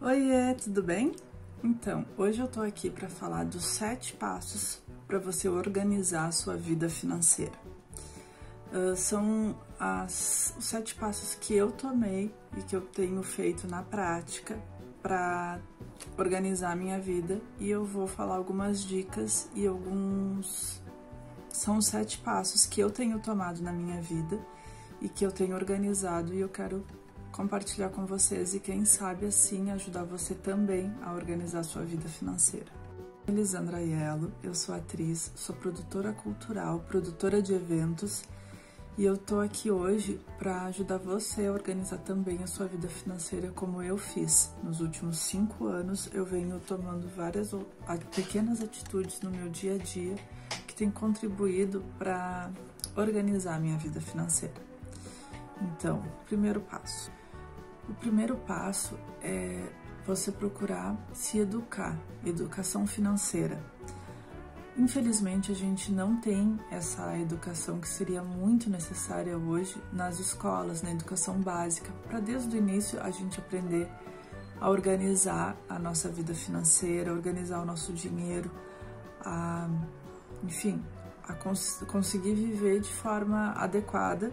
Oiê, tudo bem? Então, hoje eu tô aqui para falar dos 7 passos para você organizar a sua vida financeira. São os 7 passos que eu tomei e que eu tenho feito na prática para organizar a minha vida, e eu vou falar algumas dicas e são os 7 passos que eu tenho tomado na minha vida e que eu tenho organizado, e eu quero compartilhar com vocês e quem sabe assim ajudar você também a organizar a sua vida financeira. Eu sou Elisandra Aiello, eu sou atriz, sou produtora cultural, produtora de eventos, e eu tô aqui hoje para ajudar você a organizar também a sua vida financeira como eu fiz. Nos últimos 5 anos eu venho tomando várias pequenas atitudes no meu dia a dia que têm contribuído para organizar a minha vida financeira. Então, primeiro passo. O primeiro passo é você procurar se educar, educação financeira. Infelizmente, a gente não tem essa educação que seria muito necessária hoje nas escolas, na educação básica, para desde o início a gente aprender a organizar a nossa vida financeira, organizar o nosso dinheiro, a conseguir viver de forma adequada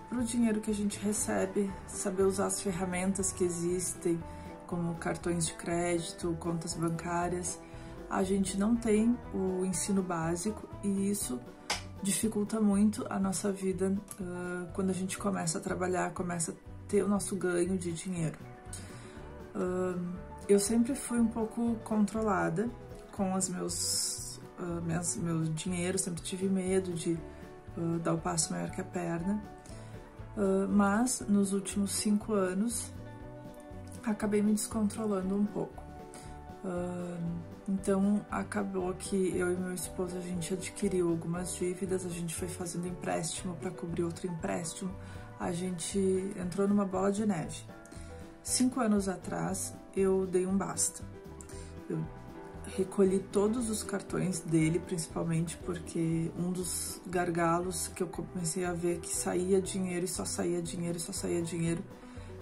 para o dinheiro que a gente recebe, saber usar as ferramentas que existem, como cartões de crédito, contas bancárias. A gente não tem o ensino básico e isso dificulta muito a nossa vida quando a gente começa a trabalhar, começa a ter o nosso ganho de dinheiro. Eu sempre fui um pouco controlada com os meu dinheiro, sempre tive medo de dar o passo maior que a perna. Mas nos últimos 5 anos acabei me descontrolando um pouco. Então acabou que eu e meu esposo, a gente adquiriu algumas dívidas, a gente foi fazendo empréstimo para cobrir outro empréstimo, a gente entrou numa bola de neve. 5 anos atrás eu dei um basta. Eu recolhi todos os cartões dele, principalmente porque um dos gargalos que eu comecei a ver que saía dinheiro e só saía dinheiro e só saía dinheiro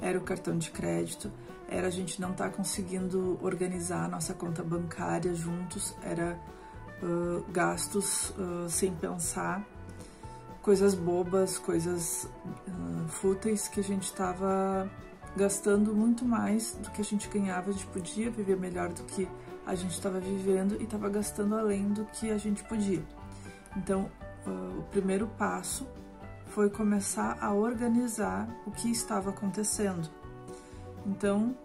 era o cartão de crédito, era a gente não estar conseguindo organizar a nossa conta bancária juntos, era gastos sem pensar, coisas bobas, coisas fúteis que a gente estava gastando muito mais do que a gente ganhava. A gente podia viver melhor do que a gente estava vivendo e estava gastando além do que a gente podia. Então, o primeiro passo foi começar a organizar o que estava acontecendo. Então,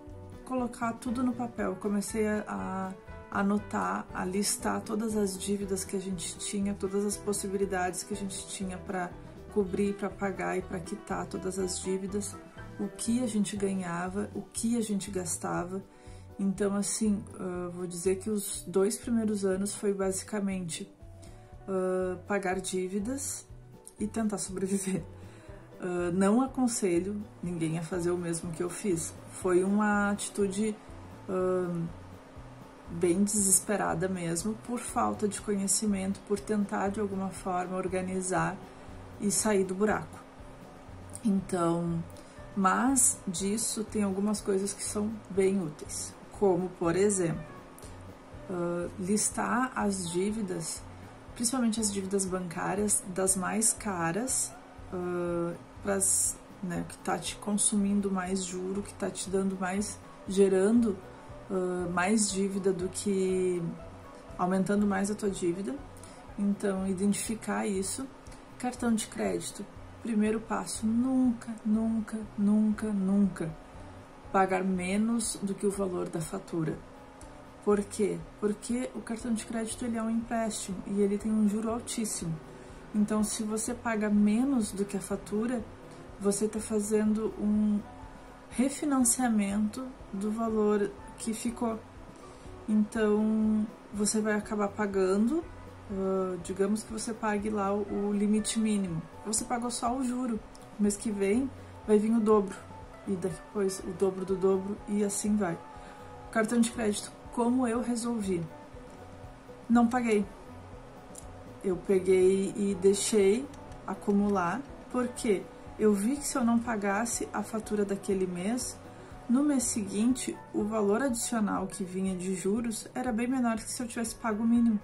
colocar tudo no papel. Comecei a anotar, a listar todas as dívidas que a gente tinha, todas as possibilidades que a gente tinha para cobrir, para pagar e para quitar todas as dívidas, o que a gente ganhava, o que a gente gastava. Então, assim, vou dizer que os 2 primeiros anos foi basicamente pagar dívidas e tentar sobreviver. Não aconselho ninguém a fazer o mesmo que eu fiz. Foi uma atitude bem desesperada mesmo, por falta de conhecimento, por tentar de alguma forma organizar e sair do buraco. Então, mas disso tem algumas coisas que são bem úteis. Como, por exemplo, listar as dívidas, principalmente as dívidas bancárias, das mais caras, que está te consumindo mais juro, que está te dando mais, gerando mais dívida do que aumentando mais a tua dívida. Então, identificar isso. Cartão de crédito, primeiro passo, nunca pagar menos do que o valor da fatura. Por quê? Porque o cartão de crédito ele é um empréstimo e ele tem um juro altíssimo. Então, se você paga menos do que a fatura, você está fazendo um refinanciamento do valor que ficou. Então, você vai acabar pagando, digamos que você pague lá o limite mínimo. Você pagou só o juro. No mês que vem vai vir o dobro. E depois o dobro do dobro e assim vai. Cartão de crédito, como eu resolvi? Não paguei. Eu peguei e deixei acumular, porque eu vi que se eu não pagasse a fatura daquele mês, No mês seguinte, o valor adicional que vinha de juros era bem menor que se eu tivesse pago o mínimo.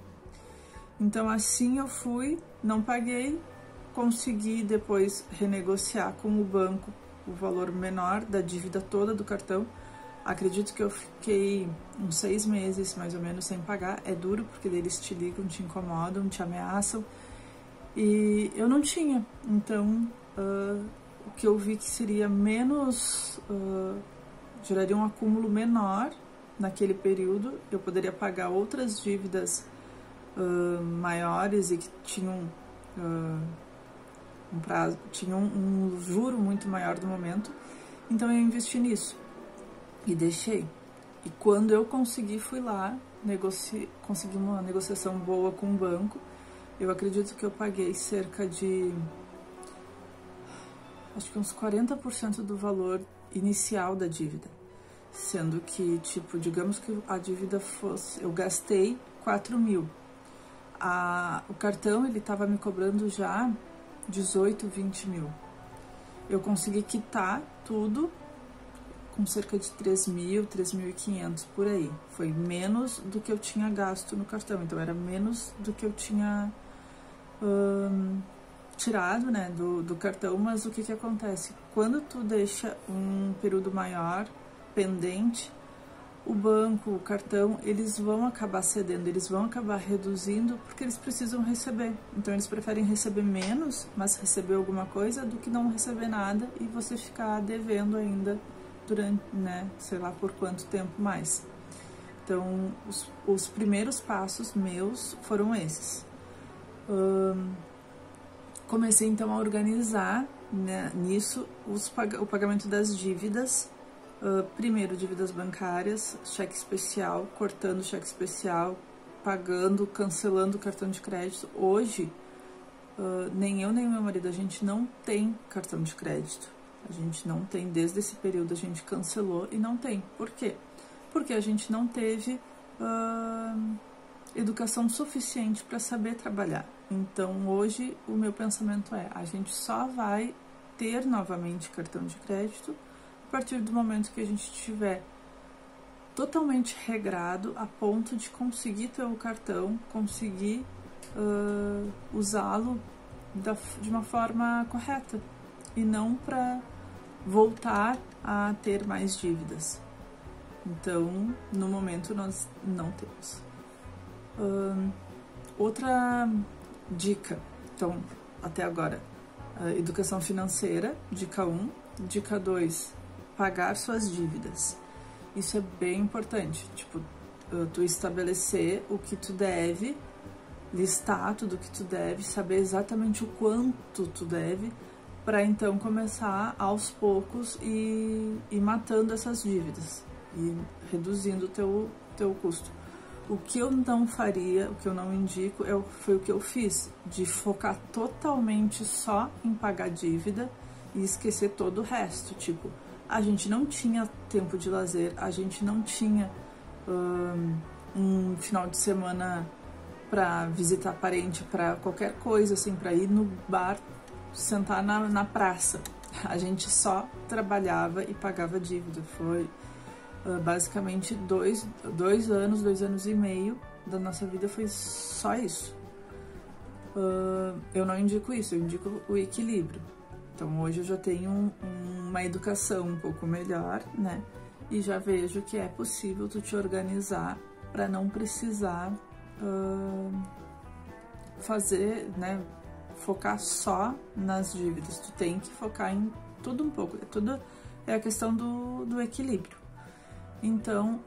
Então assim eu fui, não paguei, consegui depois renegociar com o banco o valor menor da dívida toda do cartão. Acredito que eu fiquei uns 6 meses mais ou menos sem pagar. É duro porque eles te ligam, te incomodam, te ameaçam. E eu não tinha. Então o que eu vi que seria menos, geraria um acúmulo menor naquele período. Eu poderia pagar outras dívidas maiores e que tinham um prazo, tinham um juro muito maior no momento. Então eu investi nisso e deixei. E quando eu consegui, fui lá, consegui uma negociação boa com o banco. Eu acredito que eu paguei cerca de, acho que uns 40% do valor inicial da dívida. Sendo que, tipo, digamos que a dívida fosse, eu gastei 4 mil. O cartão, ele estava me cobrando já 18, 20 mil. Eu consegui quitar tudo com cerca de 3 mil, 3.500 por aí. Foi menos do que eu tinha gasto no cartão, então era menos do que eu tinha tirado, né, do cartão. Mas o que acontece? Quando tu deixa um período maior pendente, o banco, o cartão, eles vão acabar cedendo, eles vão acabar reduzindo, porque eles precisam receber. Então eles preferem receber menos, mas receber alguma coisa, do que não receber nada e você ficar devendo ainda durante, né, sei lá por quanto tempo mais. Então os primeiros passos meus foram esses. Comecei então a organizar, né, nisso o pagamento das dívidas. Primeiro, dívidas bancárias, cheque especial, cortando cheque especial, pagando, cancelando o cartão de crédito. Hoje, nem eu nem meu marido, a gente não tem cartão de crédito. A gente não tem, desde esse período a gente cancelou e não tem. Por quê? Porque a gente não teve educação suficiente para saber trabalhar. Então, hoje, o meu pensamento é, a gente só vai ter novamente cartão de crédito a partir do momento que a gente estiver totalmente regrado a ponto de conseguir ter o cartão, conseguir usá-lo de uma forma correta e não para voltar a ter mais dívidas. Então, no momento, nós não temos. Outra dica, então, até agora, educação financeira, dica 1. Dica 2, pagar suas dívidas. Isso é bem importante, tipo, tu estabelecer o que tu deve, listar tudo o que tu deve, saber exatamente o quanto tu deve, para então começar aos poucos e matando essas dívidas e reduzindo o teu custo. O que eu não faria, o que eu não indico, foi o que eu fiz, de focar totalmente só em pagar dívida e esquecer todo o resto. Tipo, a gente não tinha tempo de lazer, a gente não tinha um final de semana para visitar parente, para qualquer coisa, assim, para ir no bar, sentar na praça. A gente só trabalhava e pagava dívida. Foi basicamente 2 anos e meio da nossa vida foi só isso. Eu não indico isso, eu indico o equilíbrio. Então hoje eu já tenho uma educação um pouco melhor, né? E já vejo que é possível tu te organizar para não precisar fazer, né? Focar só nas dívidas. Tu tem que focar em tudo um pouco. Tudo é a questão do equilíbrio. Então,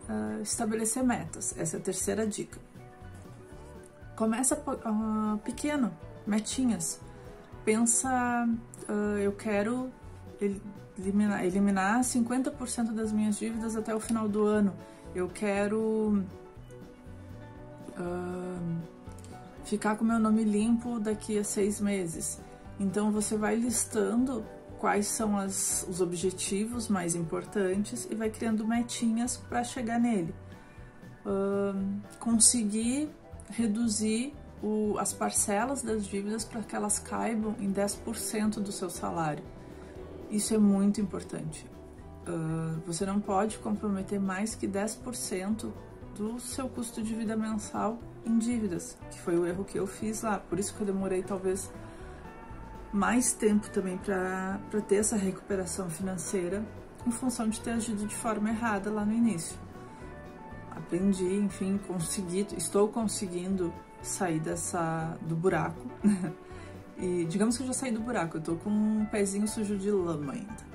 estabelecer metas. Essa é a terceira dica. Começa pequeno, metinhas. Pensa, eu quero eliminar 50% das minhas dívidas até o final do ano. Eu quero ficar com meu nome limpo daqui a 6 meses. Então, você vai listando quais são os objetivos mais importantes e vai criando metinhas para chegar nele. Conseguir reduzir as parcelas das dívidas para que elas caibam em 10% do seu salário. Isso é muito importante. você não pode comprometer mais que 10% do seu custo de vida mensal em dívidas, que foi o erro que eu fiz lá. Por isso que eu demorei talvez mais tempo também para ter essa recuperação financeira, em função de ter agido de forma errada lá no início. Aprendi, enfim, estou conseguindo sair do buraco. E digamos que eu já saí do buraco, eu tô com um pezinho sujo de lama ainda.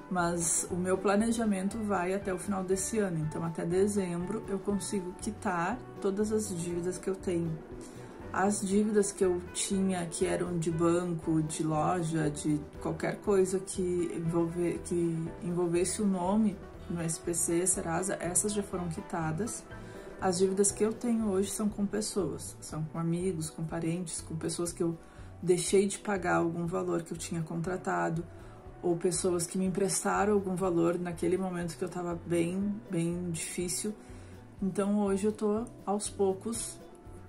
Mas o meu planejamento vai até o final desse ano, então até dezembro eu consigo quitar todas as dívidas que eu tenho. As dívidas que eu tinha, que eram de banco, de loja, de qualquer coisa que envolvesse o nome no SPC, Serasa, essas já foram quitadas. As dívidas que eu tenho hoje são com pessoas, são com amigos, com parentes, com pessoas que eu deixei de pagar algum valor que eu tinha contratado, ou pessoas que me emprestaram algum valor naquele momento que eu estava bem difícil. Então hoje eu tô aos poucos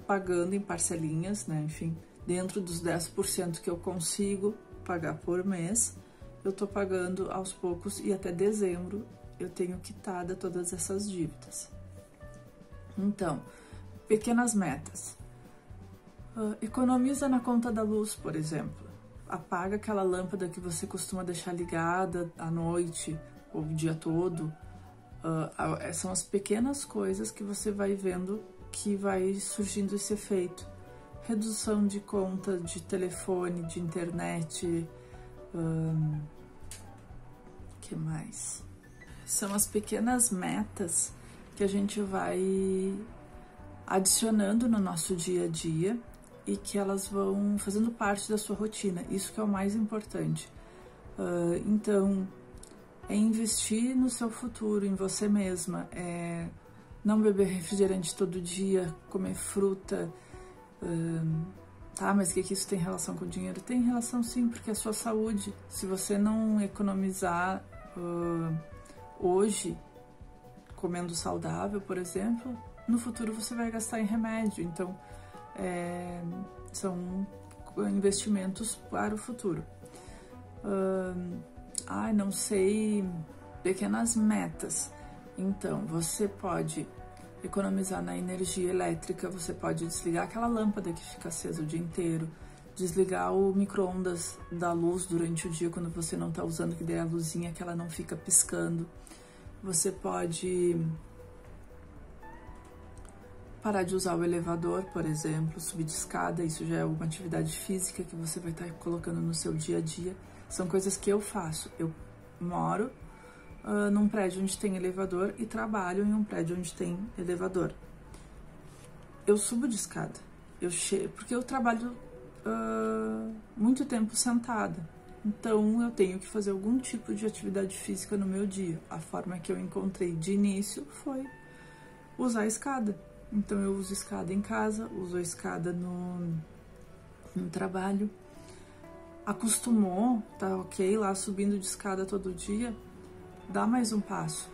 pagando em parcelinhas, né? Enfim, dentro dos 10% que eu consigo pagar por mês, eu tô pagando aos poucos e até dezembro eu tenho quitada todas essas dívidas. Então, pequenas metas. Economiza na conta da luz, por exemplo. Apaga aquela lâmpada que você costuma deixar ligada à noite ou o dia todo. São as pequenas coisas que você vai vendo que vai surgindo esse efeito. Redução de conta de telefone, de internet. Que mais? São as pequenas metas que a gente vai adicionando no nosso dia a dia e que elas vão fazendo parte da sua rotina. Isso que é o mais importante. Então, é investir no seu futuro, em você mesma, é não beber refrigerante todo dia, comer fruta. Tá, mas o que isso tem relação com o dinheiro? Tem relação sim, porque é a sua saúde. Se você não economizar hoje, comendo saudável, por exemplo, no futuro você vai gastar em remédio. Então, são investimentos para o futuro. Não sei, pequenas metas. Então, você pode economizar na energia elétrica, você pode desligar aquela lâmpada que fica acesa o dia inteiro, desligar o micro-ondas da luz durante o dia quando você não está usando, que daí a luzinha que ela não fica piscando. Você pode parar de usar o elevador, por exemplo, subir de escada. Isso já é uma atividade física que você vai estar colocando no seu dia a dia. São coisas que eu faço. Eu moro num prédio onde tem elevador e trabalho em um prédio onde tem elevador. Eu subo de escada, porque eu trabalho muito tempo sentada. Então, eu tenho que fazer algum tipo de atividade física no meu dia. A forma que eu encontrei de início foi usar a escada. Então, eu uso escada em casa, uso a escada no trabalho. Acostumou, tá ok, lá subindo de escada todo dia, dá mais um passo.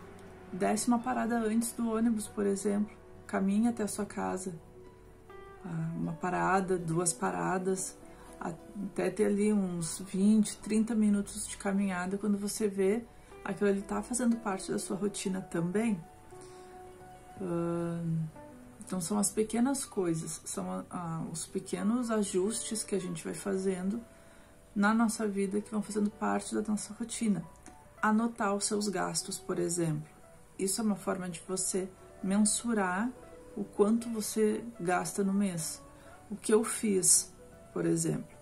Desce uma parada antes do ônibus, por exemplo. Caminha até a sua casa. Uma parada, 2 paradas, até ter ali uns 20, 30 minutos de caminhada. Quando você vê, aquilo ali tá fazendo parte da sua rotina também. Então, são as pequenas coisas, são os pequenos ajustes que a gente vai fazendo na nossa vida que vão fazendo parte da nossa rotina. Anotar os seus gastos, por exemplo. Isso é uma forma de você mensurar o quanto você gasta no mês. O que eu fiz, por exemplo,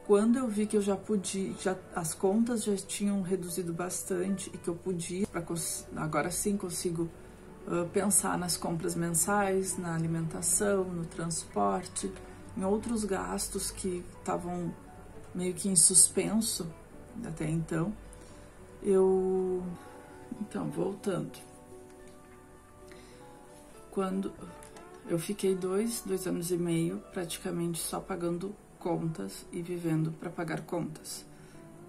quando eu vi que eu já podia, as contas já tinham reduzido bastante e que eu podia, agora sim consigo pensar nas compras mensais, na alimentação, no transporte, em outros gastos que estavam meio que em suspenso até então. Então, voltando. Quando eu fiquei 2 anos e meio praticamente só pagando contas e vivendo para pagar contas.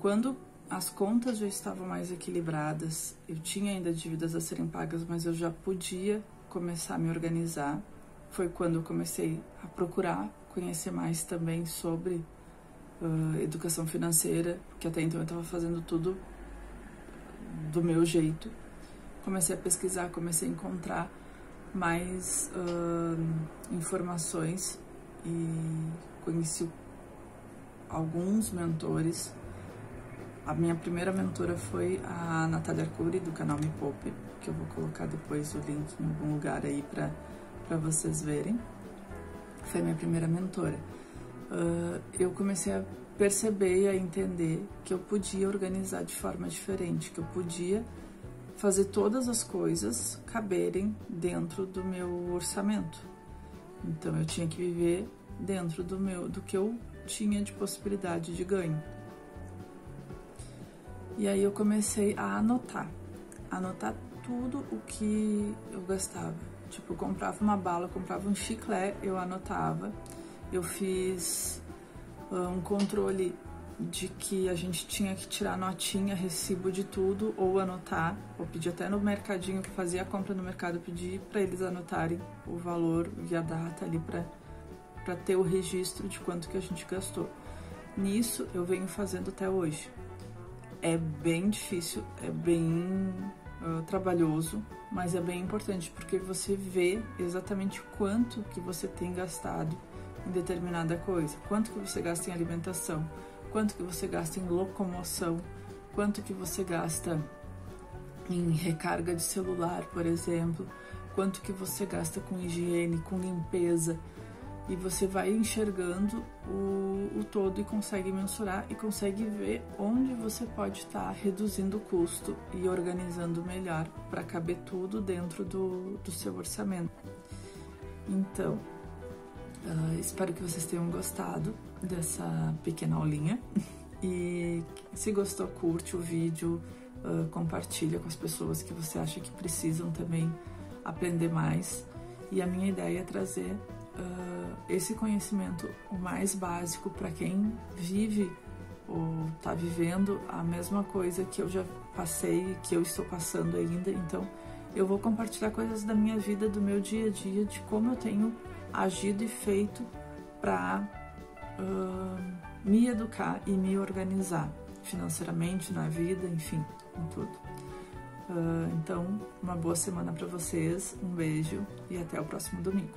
Quando as contas já estavam mais equilibradas, eu tinha ainda dívidas a serem pagas, mas eu já podia começar a me organizar. Foi quando eu comecei a procurar conhecer mais também sobre educação financeira, porque até então eu estava fazendo tudo do meu jeito. Comecei a pesquisar, comecei a encontrar mais informações e conheci alguns mentores. A minha primeira mentora foi a Natália Arcuri, do canal Me Poupe, que eu vou colocar depois o link em algum lugar aí para vocês verem. Foi a minha primeira mentora. Eu comecei a perceber e a entender que eu podia organizar de forma diferente, que eu podia fazer todas as coisas caberem dentro do meu orçamento. Então eu tinha que viver dentro do que eu tinha de possibilidade de ganho. E aí eu comecei a anotar tudo o que eu gastava. Tipo, eu comprava uma bala, eu comprava um chiclete, eu anotava. Eu fiz um controle de que a gente tinha que tirar notinha, recibo de tudo, ou anotar, ou pedir até no mercadinho, que fazia a compra no mercado, pedir para eles anotarem o valor e a data ali para ter o registro de quanto que a gente gastou. Nisso eu venho fazendo até hoje. É bem difícil, é bem trabalhoso, mas é bem importante, porque você vê exatamente quanto que você tem gastado em determinada coisa, quanto que você gasta em alimentação, quanto que você gasta em locomoção, quanto que você gasta em recarga de celular, por exemplo, quanto que você gasta com higiene, com limpeza, e você vai enxergando o todo e consegue mensurar e consegue ver onde você pode estar reduzindo o custo e organizando melhor para caber tudo dentro do seu orçamento. Então, espero que vocês tenham gostado dessa pequena aulinha e se gostou, curte o vídeo, compartilha com as pessoas que você acha que precisam também aprender mais. E a minha ideia é trazer esse conhecimento o mais básico para quem vive ou está vivendo a mesma coisa que eu já passei e que eu estou passando ainda. Então eu vou compartilhar coisas da minha vida, do meu dia a dia, de como eu tenho agido e feito para me educar e me organizar financeiramente, na vida, enfim, em tudo. Então, uma boa semana para vocês, um beijo e até o próximo domingo.